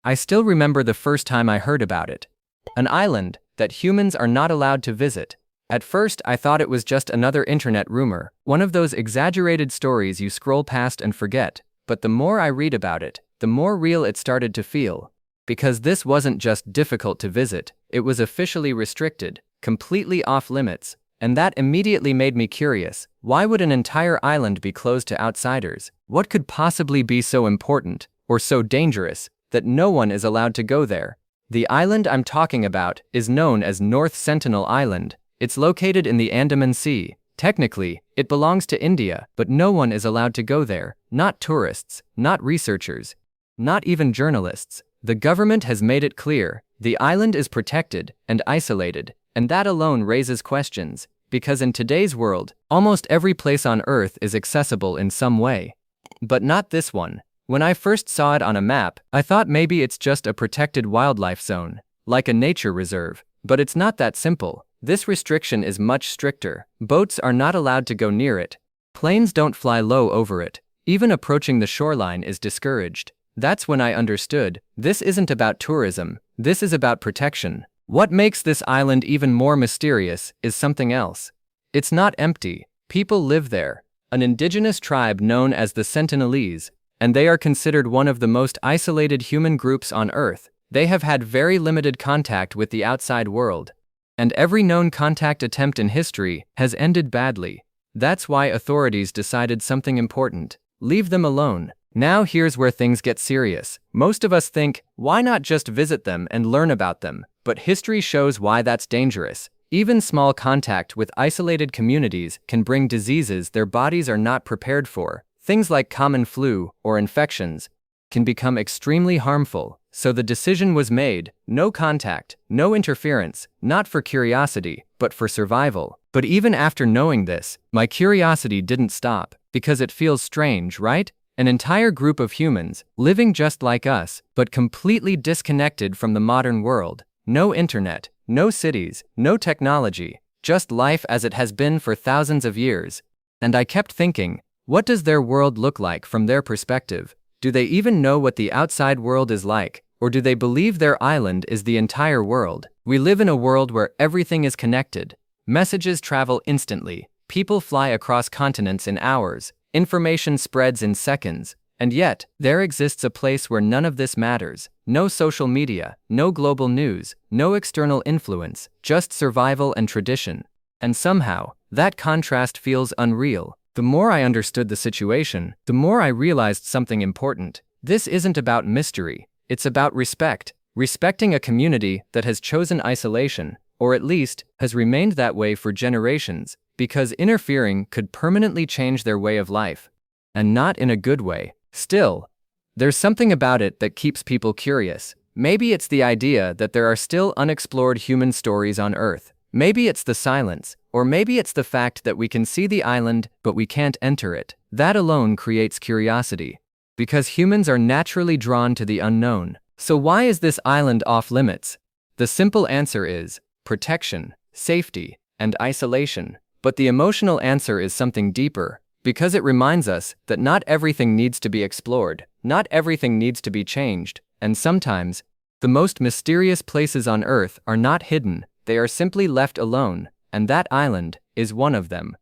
I still remember the first time I heard about it. An island that humans are not allowed to visit. At first, I thought it was just another internet rumor, one of those exaggerated stories you scroll past and forget. But the more I read about it, the more real it started to feel. Because this wasn't just difficult to visit, it was officially restricted, completely off limits. And that immediately made me curious. Why would an entire island be closed to outsiders? What could possibly be so important, or so dangerous, that no one is allowed to go there? The island I'm talking about is known as North Sentinel Island. It's located in the Andaman Sea. Technically, it belongs to India, but no one is allowed to go there. Not tourists, not researchers, not even journalists. The government has made it clear. The island is protected and isolated. And that alone raises questions, because in today's world, almost every place on Earth is accessible in some way. But not this one. When I first saw it on a map, I thought maybe it's just a protected wildlife zone, like a nature reserve. But it's not that simple. This restriction is much stricter. Boats are not allowed to go near it. Planes don't fly low over it. Even approaching the shoreline is discouraged. That's when I understood, this isn't about tourism, this is about protection. What makes this island even more mysterious is something else. It's not empty. People live there, an indigenous tribe known as the Sentinelese, and they are considered one of the most isolated human groups on Earth. They have had very limited contact with the outside world, and every known contact attempt in history has ended badly. That's why authorities decided something important. Leave them alone. Now here's where things get serious. Most of us think, why not just visit them and learn about them? But history shows why that's dangerous. Even small contact with isolated communities can bring diseases their bodies are not prepared for. Things like common flu or infections can become extremely harmful. So the decision was made, no contact, no interference, not for curiosity, but for survival. But even after knowing this, my curiosity didn't stop, because it feels strange, right? An entire group of humans, living just like us, but completely disconnected from the modern world. No internet, no cities, no technology, just life as it has been for thousands of years. And I kept thinking, what does their world look like from their perspective? Do they even know what the outside world is like? Or do they believe their island is the entire world? We live in a world where everything is connected. Messages travel instantly. People fly across continents in hours. Information spreads in seconds. And yet, there exists a place where none of this matters. No social media, no global news, no external influence, just survival and tradition. And somehow, that contrast feels unreal. The more I understood the situation, the more I realized something important. This isn't about mystery. It's about respect. Respecting a community that has chosen isolation, or at least has remained that way for generations, because interfering could permanently change their way of life. And not in a good way. Still, there's something about it that keeps people curious. Maybe it's the idea that there are still unexplored human stories on Earth. Maybe it's the silence, or maybe it's the fact that we can see the island, but we can't enter it. That alone creates curiosity. Because humans are naturally drawn to the unknown. So why is this island off limits? The simple answer is protection, safety, and isolation. But the emotional answer is something deeper. Because it reminds us that not everything needs to be explored, not everything needs to be changed, and sometimes, the most mysterious places on Earth are not hidden, they are simply left alone, and that island is one of them.